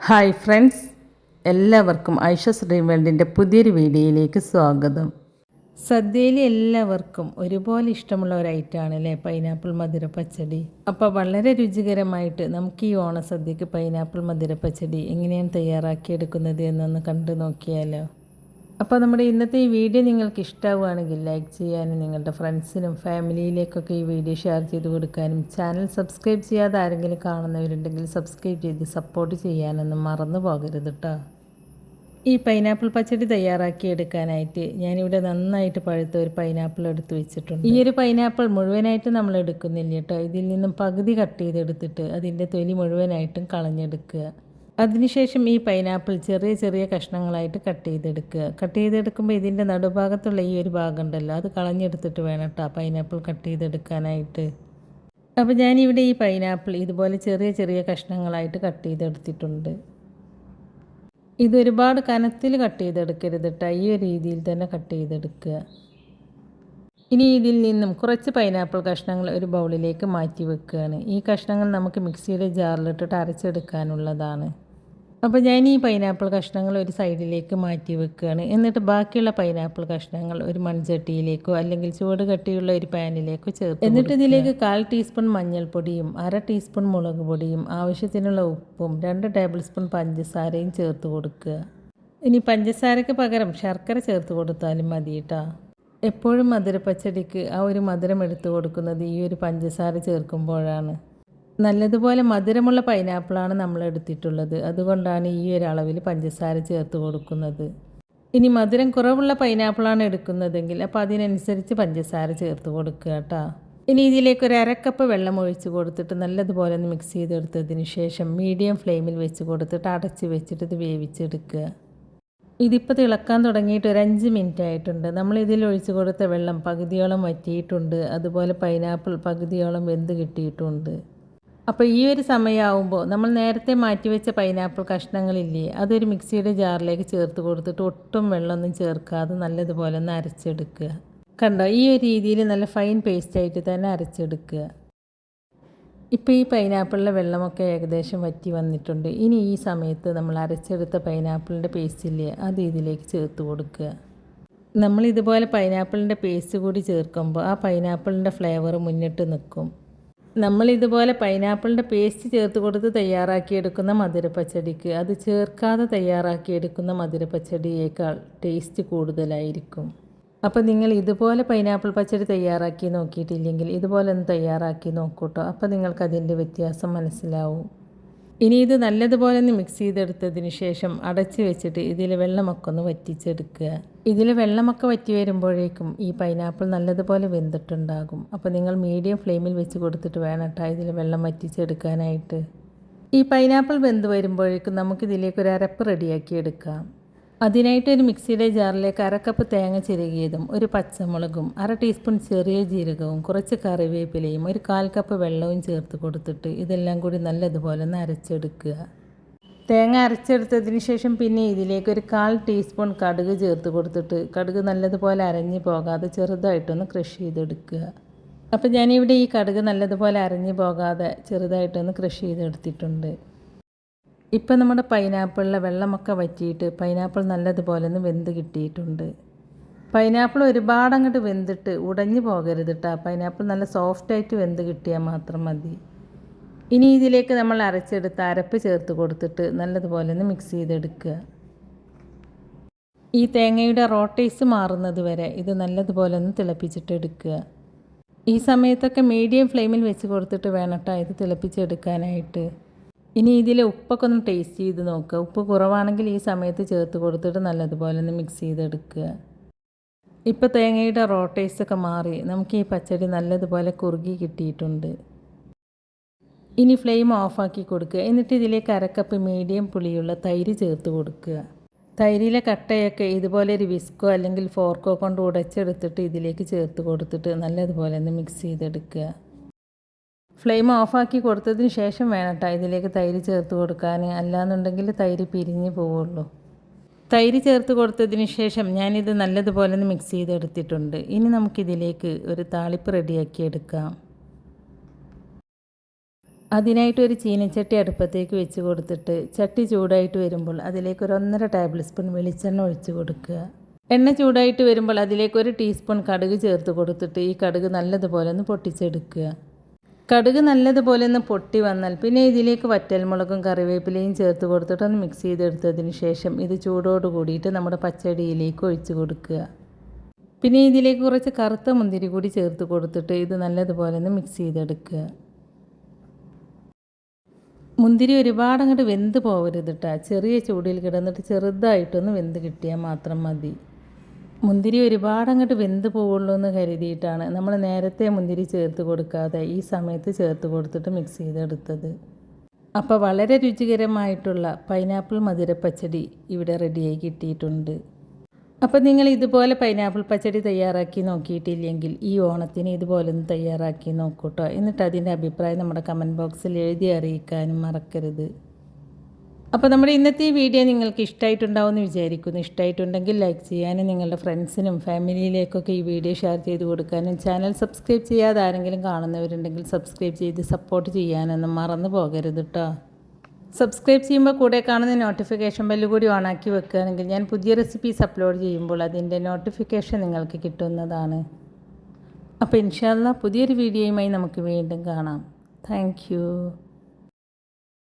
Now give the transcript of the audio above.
Hi friends, എല്ലാവർക്കും Aisha's dream വേൾഡിൻ്റെ പുതിയൊരു വീഡിയോയിലേക്ക് സ്വാഗതം. സദ്യയിൽ എല്ലാവർക്കും ഒരുപോലെ ഇഷ്ടമുള്ള ഒരു ഐറ്റമാണ് അല്ലേ പൈനാപ്പിൾ മധുര പച്ചടി. അപ്പോൾ വളരെ രുചികരമായിട്ട് നമുക്ക് ഈ ഓണസദ്യക്ക് പൈനാപ്പിൾ മധുര പച്ചടി എങ്ങനെയാണ് തയ്യാറാക്കിയെടുക്കുന്നത് എന്നൊന്ന് കണ്ടു നോക്കിയാലോ. അപ്പോൾ നമ്മുടെ ഇന്നത്തെ ഈ വീഡിയോ നിങ്ങൾക്ക് ഇഷ്ടമാവുകയാണെങ്കിൽ ലൈക്ക് ചെയ്യാനും നിങ്ങളുടെ ഫ്രണ്ട്സിനും ഫാമിലിയിലേക്കൊക്കെ ഈ വീഡിയോ ഷെയർ ചെയ്ത് കൊടുക്കാനും ചാനൽ സബ്സ്ക്രൈബ് ചെയ്യാതെ ആരെങ്കിലും കാണുന്നവരുണ്ടെങ്കിൽ സബ്സ്ക്രൈബ് ചെയ്ത് സപ്പോർട്ട് ചെയ്യാനൊന്നും മറന്നു പോകരുത് കേട്ടോ. ഈ പൈനാപ്പിൾ പച്ചടി തയ്യാറാക്കിയെടുക്കാനായിട്ട് ഞാനിവിടെ നന്നായിട്ട് പഴുത്ത ഒരു പൈനാപ്പിൾ എടുത്ത് വെച്ചിട്ടുണ്ട്. ഈ ഒരു പൈനാപ്പിൾ മുഴുവനായിട്ട് നമ്മൾ എടുക്കുന്നില്ല കേട്ടോ. ഇതിൽ നിന്നും പകുതി കട്ട് ചെയ്തെടുത്തിട്ട് അതിൻ്റെ തൊലി മുഴുവനായിട്ടും കളഞ്ഞെടുക്കുക. അതിനുശേഷം ഈ പൈനാപ്പിൾ ചെറിയ ചെറിയ കഷ്ണങ്ങളായിട്ട് കട്ട് ചെയ്തെടുക്കുമ്പോൾ ഇതിൻ്റെ നടുഭാഗത്തുള്ള ഈ ഒരു ഭാഗം ഉണ്ടല്ലോ അത് കളഞ്ഞെടുത്തിട്ട് വേണം കേട്ടോ പൈനാപ്പിൾ കട്ട് ചെയ്തെടുക്കാനായിട്ട്. അപ്പോൾ ഞാനിവിടെ ഈ പൈനാപ്പിൾ ഇതുപോലെ ചെറിയ ചെറിയ കഷ്ണങ്ങളായിട്ട് കട്ട് ചെയ്തെടുത്തിട്ടുണ്ട്. ഇതൊരുപാട് കനത്തിൽ കട്ട് ചെയ്തെടുക്കരുത് കേട്ടോ, ഈ ഒരു രീതിയിൽ തന്നെ കട്ട് ചെയ്തെടുക്കുക. ഇനി ഇതിൽ നിന്നും കുറച്ച് പൈനാപ്പിൾ കഷ്ണങ്ങൾ ഒരു ബൗളിലേക്ക് മാറ്റി വെക്കുകയാണ്. ഈ കഷ്ണങ്ങൾ നമുക്ക് മിക്സിയുടെ ജാറിലിട്ടിട്ട് അരച്ചെടുക്കാനുള്ളതാണ്. അപ്പോൾ ഞാൻ ഈ പൈനാപ്പിൾ കഷ്ണങ്ങൾ ഒരു സൈഡിലേക്ക് മാറ്റി വെക്കുകയാണ്. എന്നിട്ട് ബാക്കിയുള്ള പൈനാപ്പിൾ കഷ്ണങ്ങൾ ഒരു മൺചട്ടിയിലേക്കോ അല്ലെങ്കിൽ ചൂട് കട്ടിയുള്ള ഒരു പാനിലേക്കോ ചേർത്ത് എന്നിട്ട് ഇതിലേക്ക് 1/4 ടീസ്പൂൺ മഞ്ഞൾപ്പൊടിയും 1/2 ടീസ്പൂൺ മുളക് പൊടിയും ആവശ്യത്തിനുള്ള ഉപ്പും 2 ടേബിൾ സ്പൂൺ പഞ്ചസാരയും ചേർത്ത് കൊടുക്കുക. ഇനി പഞ്ചസാരയ്ക്ക് പകരം ശർക്കര ചേർത്ത് കൊടുത്താലും മതി കേട്ടോ. എപ്പോഴും മധുരപ്പച്ചടിക്ക് ആ ഒരു മധുരം എടുത്തു കൊടുക്കുന്നത് ഈ ഒരു പഞ്ചസാര ചേർക്കുമ്പോഴാണ്. നല്ലതുപോലെ മധുരമുള്ള പൈനാപ്പിളാണ് നമ്മൾ എടുത്തിട്ടുള്ളത്, അതുകൊണ്ടാണ് ഈ ഒരു അളവിൽ പഞ്ചസാര ചേർത്ത് കൊടുക്കുന്നത്. ഇനി മധുരം കുറവുള്ള പൈനാപ്പിളാണ് എടുക്കുന്നതെങ്കിൽ അപ്പോൾ അതിനനുസരിച്ച് പഞ്ചസാര ചേർത്ത് കൊടുക്കുക കേട്ടോ. ഇനി ഇതിലേക്ക് ഒരു 1/2 കപ്പ് വെള്ളം ഒഴിച്ച് കൊടുത്തിട്ട് നല്ലതുപോലെ ഒന്ന് മിക്സ് ചെയ്തെടുത്തതിന് ശേഷം മീഡിയം ഫ്ലെയിമിൽ വെച്ച് കൊടുത്തിട്ട് അടച്ച് വെച്ചിട്ട് ഇത് വേവിച്ചെടുക്കുക. ഇതിപ്പോൾ തിളക്കാൻ തുടങ്ങിയിട്ട് ഒരു 5 മിനിറ്റ് ആയിട്ടുണ്ട്. നമ്മൾ ഇതിൽ ഒഴിച്ച് കൊടുത്ത വെള്ളം പകുതിയോളം വറ്റിയിട്ടുണ്ട്, അതുപോലെ പൈനാപ്പിൾ പകുതിയോളം വെന്ത് കിട്ടിയിട്ടുണ്ട്. അപ്പോൾ ഈ ഒരു സമയമാകുമ്പോൾ നമ്മൾ നേരത്തെ മാറ്റിവെച്ച പൈനാപ്പിൾ കഷ്ണങ്ങളില്ലേ അതൊരു മിക്സിയുടെ ജാറിലേക്ക് ചേർത്ത് കൊടുത്തിട്ട് ഒട്ടും വെള്ളമൊന്നും ചേർക്കാതെ നല്ലതുപോലെ ഒന്ന് അരച്ചെടുക്കുക. കണ്ടോ, ഈ ഒരു രീതിയിൽ നല്ല ഫൈൻ പേസ്റ്റായിട്ട് തന്നെ അരച്ചെടുക്കുക. ഇപ്പോൾ ഈ പൈനാപ്പിളിലെ വെള്ളമൊക്കെ ഏകദേശം വറ്റി വന്നിട്ടുണ്ട്. ഇനി ഈ സമയത്ത് നമ്മൾ അരച്ചെടുത്ത പൈനാപ്പിളിൻ്റെ പേസ്റ്റില്ലേ അത് ഇതിലേക്ക് ചേർത്ത് കൊടുക്കുക. നമ്മൾ ഇതുപോലെ പൈനാപ്പിളിൻ്റെ പേസ്റ്റ് കൂടി ചേർക്കുമ്പോൾ ആ പൈനാപ്പിളിൻ്റെ ഫ്ലേവർ മുന്നിട്ട് നിൽക്കും. നമ്മൾ ഇതുപോലെ പൈനാപ്പിളിൻ്റെ പേസ്റ്റ് ചേർത്ത് കൊടുത്ത് തയ്യാറാക്കിയെടുക്കുന്ന മധുരപ്പച്ചടിക്ക് അത് ചേർക്കാതെ തയ്യാറാക്കിയെടുക്കുന്ന മധുരപ്പച്ചടിയേക്കാൾ ടേസ്റ്റ് കൂടുതലായിരിക്കും. അപ്പോൾ നിങ്ങൾ ഇതുപോലെ പൈനാപ്പിൾ പച്ചടി തയ്യാറാക്കി നോക്കിയിട്ടില്ലെങ്കിൽ ഇതുപോലെ ഒന്ന് തയ്യാറാക്കി നോക്കൂട്ടോ, അപ്പോൾ നിങ്ങൾക്ക് അതിൻ്റെ വ്യത്യാസം മനസ്സിലാവും. ഇനി ഇത് നല്ലതുപോലെ ഒന്ന് മിക്സ് ചെയ്തെടുത്തതിന് ശേഷം അടച്ച് വെച്ചിട്ട് ഇതിൽ വെള്ളമൊക്കെ ഒന്ന് വറ്റിച്ചെടുക്കുക. ഇതിൽ വെള്ളമൊക്കെ വറ്റി വരുമ്പോഴേക്കും ഈ പൈനാപ്പിൾ നല്ലതുപോലെ വെന്തിട്ടുണ്ടാകും. അപ്പോൾ നിങ്ങൾ മീഡിയം ഫ്ലെയിമിൽ വെച്ച് കൊടുത്തിട്ട് വേണം കേട്ടോ ഇതിൽ വെള്ളം വറ്റിച്ചെടുക്കാനായിട്ട്. ഈ പൈനാപ്പിൾ വെന്ത് വരുമ്പോഴേക്കും നമുക്കിതിലേക്ക് ഒരു അരപ്പ് റെഡിയാക്കി എടുക്കാം. അതിനായിട്ട് ഒരു മിക്സിയുടെ ജാറിലേക്ക് 1/2 കപ്പ് തേങ്ങ ചിരകിയതും ഒരു പച്ചമുളകും 1/2 ടീസ്പൂൺ ചെറിയ ജീരകവും കുറച്ച് കറിവേപ്പിലയും ഒരു 1/4 കപ്പ് വെള്ളവും ചേർത്ത് കൊടുത്തിട്ട് ഇതെല്ലാം കൂടി നല്ലതുപോലെ ഒന്ന് അരച്ചെടുക്കുക. തേങ്ങ അരച്ചെടുത്തതിന് ശേഷം പിന്നെ ഇതിലേക്ക് ഒരു 1/4 ടീസ്പൂൺ കടുക് ചേർത്ത് കൊടുത്തിട്ട് കടുക് നല്ലതുപോലെ അരഞ്ഞു പോകാതെ ചെറുതായിട്ടൊന്ന് ക്രഷ് ചെയ്തെടുക്കുക. അപ്പോൾ ഞാനിവിടെ ഈ കടുക് നല്ലതുപോലെ അരഞ്ഞു പോകാതെ ചെറുതായിട്ടൊന്ന് ക്രഷ് ചെയ്തെടുത്തിട്ടുണ്ട്. ഇപ്പം നമ്മുടെ പൈനാപ്പിളിലെ വെള്ളമൊക്കെ വറ്റിയിട്ട് പൈനാപ്പിൾ നല്ലതുപോലെ ഒന്ന് വെന്ത് കിട്ടിയിട്ടുണ്ട്. പൈനാപ്പിൾ ഒരുപാട് അങ്ങോട്ട് വെന്തിട്ട് ഉടഞ്ഞു പോകരുത് കേട്ടോ. പൈനാപ്പിൾ നല്ല സോഫ്റ്റായിട്ട് വെന്ത് കിട്ടിയാൽ മാത്രം മതി. ഇനി ഇതിലേക്ക് നമ്മൾ അരച്ചെടുത്ത് അരപ്പ് ചേർത്ത് കൊടുത്തിട്ട് നല്ലതുപോലെ ഒന്ന് മിക്സ് ചെയ്തെടുക്കുക. ഈ തേങ്ങയുടെ റോ ടേസ്റ്റ് മാറുന്നത് വരെ ഇത് നല്ലതുപോലെ ഒന്ന് തിളപ്പിച്ചിട്ട് എടുക്കുക. ഈ സമയത്തൊക്കെ മീഡിയം ഫ്ലെയിമിൽ വെച്ച് കൊടുത്തിട്ട് വേണം കേട്ടോ ഇത് തിളപ്പിച്ചെടുക്കാനായിട്ട്. ഇനി ഇതിൽ ഉപ്പൊക്കെ ഒന്ന് ടേസ്റ്റ് ചെയ്ത് നോക്കുക. ഉപ്പ് കുറവാണെങ്കിൽ ഈ സമയത്ത് ചേർത്ത് കൊടുത്തിട്ട് നല്ലതുപോലെ ഒന്ന് മിക്സ് ചെയ്തെടുക്കുക. ഇപ്പോൾ തേങ്ങയുടെ റോ ടേസ്റ്റൊക്കെ മാറി നമുക്ക് ഈ പച്ചടി നല്ലതുപോലെ കുറുകി കിട്ടിയിട്ടുണ്ട്. ഇനി ഫ്ലെയിം ഓഫാക്കി കൊടുക്കുക. എന്നിട്ട് ഇതിലേക്ക് 1/2 കപ്പ് മീഡിയം പുളിയുള്ള തൈര് ചേർത്ത് കൊടുക്കുക. തൈരിലെ കട്ടയൊക്കെ ഇതുപോലെ ഒരു വിസ്കോ അല്ലെങ്കിൽ ഫോർക്കോ കൊണ്ട് ഉടച്ചെടുത്തിട്ട് ഇതിലേക്ക് ചേർത്ത് കൊടുത്തിട്ട് നല്ലതുപോലെ ഒന്ന് മിക്സ് ചെയ്തെടുക്കുക. ഫ്ലെയിം ഓഫാക്കി കൊടുത്തതിന് ശേഷം വേണം കേട്ടോ ഇതിലേക്ക് തൈര് ചേർത്ത് കൊടുക്കാൻ, അല്ലാന്നുണ്ടെങ്കിൽ തൈര് പിരിഞ്ഞ് പോവുള്ളൂ. തൈര് ചേർത്ത് കൊടുത്തതിന് ശേഷം ഞാനിത് നല്ലതുപോലെ ഒന്ന് മിക്സ് ചെയ്തെടുത്തിട്ടുണ്ട്. ഇനി നമുക്കിതിലേക്ക് ഒരു താളിപ്പ് റെഡിയാക്കി എടുക്കാം. അതിനായിട്ട് ഒരു ചീനച്ചട്ടി അടുപ്പത്തേക്ക് വെച്ച് കൊടുത്തിട്ട് ചട്ടി ചൂടായിട്ട് വരുമ്പോൾ അതിലേക്ക് ഒരു 1.5 ടേബിൾ സ്പൂൺ വെളിച്ചെണ്ണ ഒഴിച്ച് കൊടുക്കുക. എണ്ണ ചൂടായിട്ട് വരുമ്പോൾ അതിലേക്ക് 1 ടീസ്പൂൺ കടുക് ചേർത്ത് കൊടുത്തിട്ട് ഈ കടുക് നല്ലതുപോലെ ഒന്ന് പൊട്ടിച്ചെടുക്കുക. കടുക് നല്ലതുപോലെ ഒന്ന് പൊട്ടി വന്നാൽ പിന്നെ ഇതിലേക്ക് വറ്റൽമുളകും കറിവേപ്പിലയും ചേർത്ത് കൊടുത്തിട്ട് ഒന്ന് മിക്സ് ചെയ്തെടുത്തതിന് ശേഷം ഇത് ചൂടോട് കൂടിയിട്ട് നമ്മുടെ പച്ചടിയിലേക്ക് ഒഴിച്ച് കൊടുക്കുക. പിന്നെ ഇതിലേക്ക് കുറച്ച് കറുത്ത മുന്തിരി കൂടി ചേർത്ത് കൊടുത്തിട്ട് ഇത് നല്ലതുപോലെ ഒന്ന് മിക്സ് ചെയ്തെടുക്കുക. മുന്തിരി ഒരുപാട് അങ്ങോട്ട് വെന്ത് പോകരുത് കേട്ടോ. ചെറിയ ചൂടിൽ കിടന്നിട്ട് ചെറുതായിട്ടൊന്ന് വെന്ത് കിട്ടിയാൽ മാത്രം മതി. മുന്തിരി ഒരുപാട് അങ്ങോട്ട് വെന്ത് പോവുള്ളൂ എന്ന് കരുതിയിട്ടാണ് നമ്മൾ നേരത്തെ മുന്തിരി ചേർത്ത് കൊടുക്കാതെ ഈ സമയത്ത് ചേർത്ത് കൊടുത്തിട്ട് മിക്സ് ചെയ്തെടുത്തത്. അപ്പോൾ വളരെ രുചികരമായിട്ടുള്ള പൈനാപ്പിൾ മധുരപ്പച്ചടി ഇവിടെ റെഡിയായി കിട്ടിയിട്ടുണ്ട്. അപ്പോൾ നിങ്ങൾ ഇതുപോലെ പൈനാപ്പിൾ പച്ചടി തയ്യാറാക്കി നോക്കിയിട്ടില്ലെങ്കിൽ ഈ ഓണത്തിന് ഇതുപോലെ ഒന്ന് തയ്യാറാക്കി നോക്കൂട്ടോ. എന്നിട്ട് അതിൻ്റെ അഭിപ്രായം നമ്മുടെ കമൻറ്റ് ബോക്സിൽ എഴുതി അറിയിക്കാനും മറക്കരുത്. അപ്പോൾ നമ്മുടെ ഇന്നത്തെ ഈ വീഡിയോ നിങ്ങൾക്ക് ഇഷ്ടമായിട്ടുണ്ടാവുമെന്ന് വിചാരിക്കുന്നു. ഇഷ്ടമായിട്ടുണ്ടെങ്കിൽ ലൈക്ക് ചെയ്യാനും നിങ്ങളുടെ ഫ്രണ്ട്സിനും ഫാമിലിയിലേക്കൊക്കെ ഈ വീഡിയോ ഷെയർ ചെയ്ത് കൊടുക്കാനും ചാനൽ സബ്സ്ക്രൈബ് ചെയ്യാതെ ആരെങ്കിലും കാണുന്നവരുണ്ടെങ്കിൽ സബ്സ്ക്രൈബ് ചെയ്ത് സപ്പോർട്ട് ചെയ്യാനൊന്നും മറന്നു പോകരുത് കേട്ടോ. സബ്സ്ക്രൈബ് ചെയ്യുമ്പോൾ കൂടെ കാണുന്ന നോട്ടിഫിക്കേഷൻ ബെല്ല് കൂടി ഓണാക്കി വെക്കുകയാണെങ്കിൽ ഞാൻ പുതിയ റെസിപ്പീസ് അപ്ലോഡ് ചെയ്യുമ്പോൾ അതിൻ്റെ നോട്ടിഫിക്കേഷൻ നിങ്ങൾക്ക് കിട്ടുന്നതാണ്. അപ്പോൾ ഇൻഷാ അല്ലാഹ് പുതിയൊരു വീഡിയോയുമായി നമുക്ക് വീണ്ടും കാണാം. താങ്ക്